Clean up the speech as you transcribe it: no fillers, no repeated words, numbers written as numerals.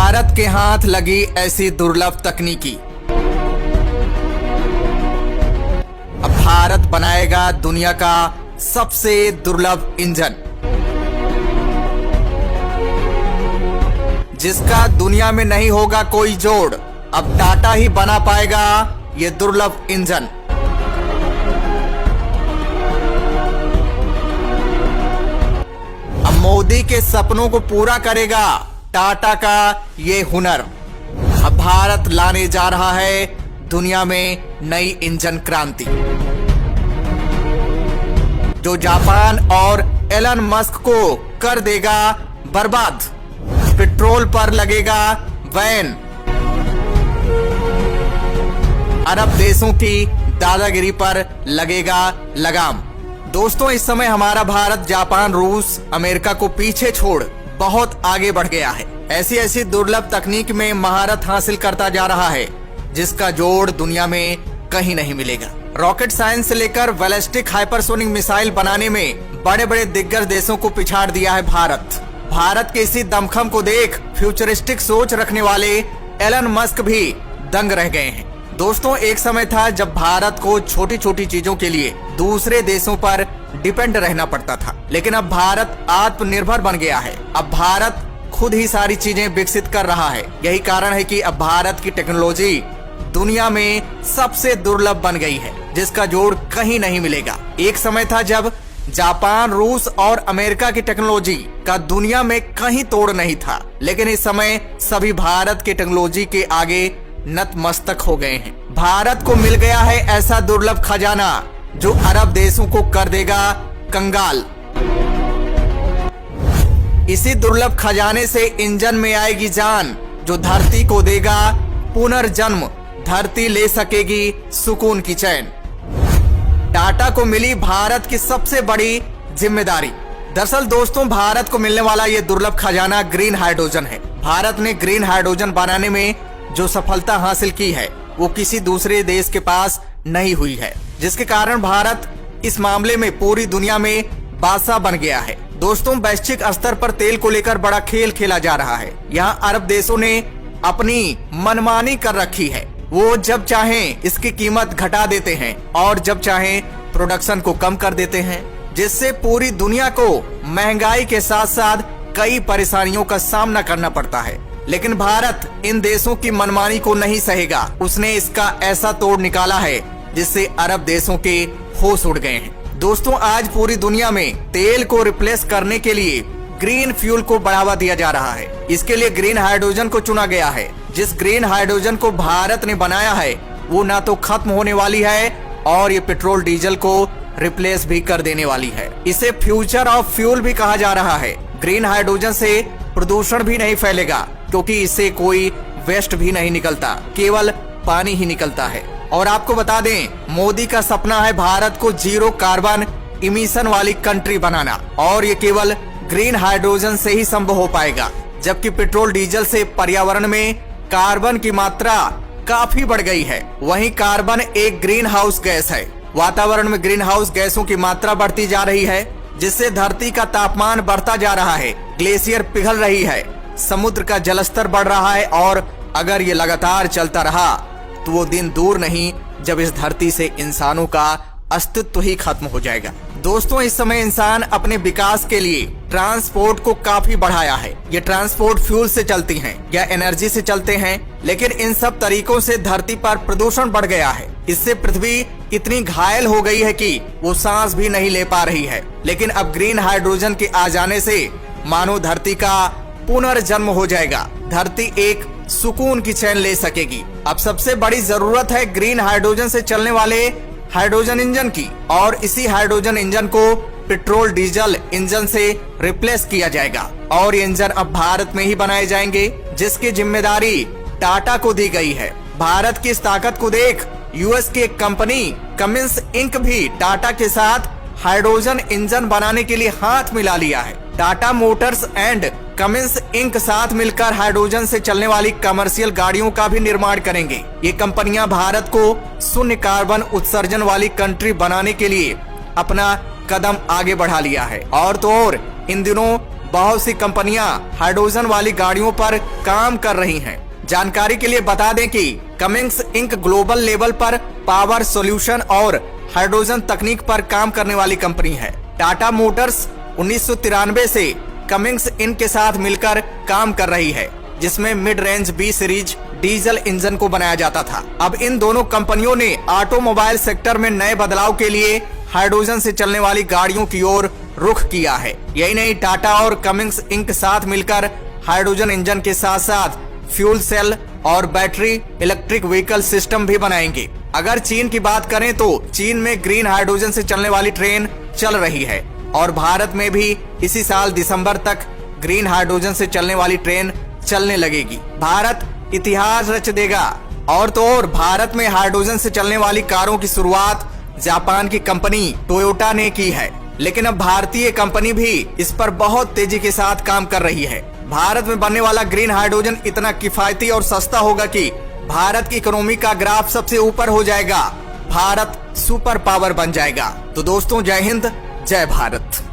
भारत के हाथ लगी ऐसी दुर्लभ तकनीकी। अब भारत बनाएगा दुनिया का सबसे दुर्लभ इंजन, जिसका दुनिया में नहीं होगा कोई जोड़। अब टाटा ही बना पाएगा ये दुर्लभ इंजन। अब मोदी के सपनों को पूरा करेगा टाटा का ये हुनर। अब भारत लाने जा रहा है दुनिया में नई इंजन क्रांति, जो जापान और एलन मस्क को कर देगा बर्बाद। पेट्रोल पर लगेगा बैन, अरब देशों की दादागिरी पर लगेगा लगाम। दोस्तों, इस समय हमारा भारत जापान, रूस, अमेरिका को पीछे छोड़ बहुत आगे बढ़ गया है। ऐसी ऐसी दुर्लभ तकनीक में महारत हासिल करता जा रहा है, जिसका जोड़ दुनिया में कहीं नहीं मिलेगा। रॉकेट साइंस से लेकर बैलिस्टिक हाइपरसोनिक मिसाइल बनाने में बड़े बड़े दिग्गज देशों को पिछाड़ दिया है भारत। भारत के इसी दमखम को देख फ्यूचरिस्टिक सोच रखने वाले एलन मस्क भी दंग रह गए हैं। दोस्तों, एक समय था जब भारत को छोटी छोटी चीजों के लिए दूसरे देशों पर डिपेंड रहना पड़ता था, लेकिन अब भारत आत्मनिर्भर बन गया है। अब भारत खुद ही सारी चीजें विकसित कर रहा है। यही कारण है कि अब भारत की टेक्नोलॉजी दुनिया में सबसे दुर्लभ बन गई है, जिसका जोड़ कहीं नहीं मिलेगा। एक समय था जब जापान, रूस और अमेरिका की टेक्नोलॉजी का दुनिया में कहीं तोड़ नहीं था, लेकिन इस समय सभी भारत की टेक्नोलॉजी के आगे नतमस्तक हो गए हैं। भारत को मिल गया है ऐसा दुर्लभ खजाना जो अरब देशों को कर देगा कंगाल। इसी दुर्लभ खजाने से इंजन में आएगी जान, जो धरती को देगा पुनर्जन्म। धरती ले सकेगी सुकून की चैन। टाटा को मिली भारत की सबसे बड़ी जिम्मेदारी। दरअसल दोस्तों, भारत को मिलने वाला ये दुर्लभ खजाना ग्रीन हाइड्रोजन है। भारत ने ग्रीन हाइड्रोजन बनाने में जो सफलता हासिल की है, वो किसी दूसरे देश के पास नहीं हुई है, जिसके कारण भारत इस मामले में पूरी दुनिया में बादशाह बन गया है। दोस्तों, वैश्विक स्तर पर तेल को लेकर बड़ा खेल खेला जा रहा है। यहाँ अरब देशों ने अपनी मनमानी कर रखी है। वो जब चाहें इसकी कीमत घटा देते हैं और जब चाहें प्रोडक्शन को कम कर देते हैं, जिससे पूरी दुनिया को महंगाई के साथ साथ कई परेशानियों का सामना करना पड़ता है। लेकिन भारत इन देशों की मनमानी को नहीं सहेगा। उसने इसका ऐसा तोड़ निकाला है जिससे अरब देशों के होश उड़ गए हैं। दोस्तों, आज पूरी दुनिया में तेल को रिप्लेस करने के लिए ग्रीन फ्यूल को बढ़ावा दिया जा रहा है। इसके लिए ग्रीन हाइड्रोजन को चुना गया है। जिस ग्रीन हाइड्रोजन को भारत ने बनाया है, वो ना तो खत्म होने वाली है और ये पेट्रोल डीजल को रिप्लेस भी कर देने वाली है। इसे फ्यूचर ऑफ फ्यूल भी कहा जा रहा है। ग्रीन हाइड्रोजन से प्रदूषण भी नहीं फैलेगा, क्योंकि इससे कोई वेस्ट भी नहीं निकलता, केवल पानी ही निकलता है। और आपको बता दें, मोदी का सपना है भारत को जीरो कार्बन इमिशन वाली कंट्री बनाना, और ये केवल ग्रीन हाइड्रोजन से ही संभव हो पाएगा। जबकि पेट्रोल डीजल से पर्यावरण में कार्बन की मात्रा काफी बढ़ गई है। वहीं कार्बन एक ग्रीन हाउस गैस है। वातावरण में ग्रीन हाउस गैसों की मात्रा बढ़ती जा रही है, जिससे धरती का तापमान बढ़ता जा रहा है, ग्लेशियर पिघल रही है, समुद्र का जलस्तर बढ़ रहा है। और अगर ये लगातार चलता रहा तो वो दिन दूर नहीं जब इस धरती से इंसानों का अस्तित्व ही खत्म हो जाएगा। दोस्तों, इस समय इंसान अपने विकास के लिए ट्रांसपोर्ट को काफी बढ़ाया है। ये ट्रांसपोर्ट फ्यूल से चलती हैं या एनर्जी से चलते हैं, लेकिन इन सब तरीकों से धरती पर प्रदूषण बढ़ गया है। इससे पृथ्वी इतनी घायल हो गई है कि वो सांस भी नहीं ले पा रही है। लेकिन अब ग्रीन हाइड्रोजन के आ जाने से मानो धरती का पुनर्जन्म हो जाएगा। धरती एक सुकून की चैन ले सकेगी। अब सबसे बड़ी जरूरत है ग्रीन हाइड्रोजन से चलने वाले हाइड्रोजन इंजन की, और इसी हाइड्रोजन इंजन को पेट्रोल डीजल इंजन से रिप्लेस किया जाएगा। और ये इंजन अब भारत में ही बनाए जाएंगे, जिसकी जिम्मेदारी टाटा को दी गई है। भारत की इस ताकत को देख यूएस की एक कंपनी कमिंस इंक भी टाटा के साथ हाइड्रोजन इंजन बनाने के लिए हाथ मिला लिया है। Tata Motors and Cummins Inc साथ मिलकर हाइड्रोजन से चलने वाली कमर्शियल गाड़ियों का भी निर्माण करेंगे। ये कंपनियां भारत को शून्य कार्बन उत्सर्जन वाली कंट्री बनाने के लिए अपना कदम आगे बढ़ा लिया है। और तो और इन दिनों बहुत सी कंपनियां हाइड्रोजन वाली गाड़ियों पर काम कर रही हैं। जानकारी के लिए बता दें कि कमिंस इंक ग्लोबल लेवल पर पावर सॉल्यूशन और हाइड्रोजन तकनीक पर काम करने वाली कंपनी है। टाटा मोटर्स 1993 से कमिंस इंक के साथ मिलकर काम कर रही है, जिसमें mid range B series diesel engine को बनाया जाता था। अब इन दोनों कंपनियों ने ऑटोमोबाइल सेक्टर में नए बदलाव के लिए हाइड्रोजन से चलने वाली गाड़ियों की ओर रुख किया है। यही नहीं, टाटा और कमिंस इंक साथ मिलकर हाइड्रोजन इंजन के साथ साथ फ्यूल सेल और बैटरी इलेक्ट्रिक व्हीकल सिस्टम भी बनाएंगे। अगर चीन की बात करें तो चीन में ग्रीन हाइड्रोजन से चलने वाली ट्रेन चल रही है और भारत में भी इसी साल दिसंबर तक ग्रीन हाइड्रोजन से चलने वाली ट्रेन चलने लगेगी। भारत इतिहास रच देगा। और तो और भारत में हाइड्रोजन से चलने वाली कारों की शुरुआत जापान की कंपनी टोयोटा ने की है, लेकिन अब भारतीय कंपनी भी इस पर बहुत तेजी के साथ काम कर रही है। भारत में बनने वाला ग्रीन हाइड्रोजन इतना किफायती और सस्ता होगा कि भारत की इकोनॉमी का ग्राफ सबसे ऊपर हो जाएगा। भारत सुपर पावर बन जाएगा। तो दोस्तों, जय हिंद, जय भारत।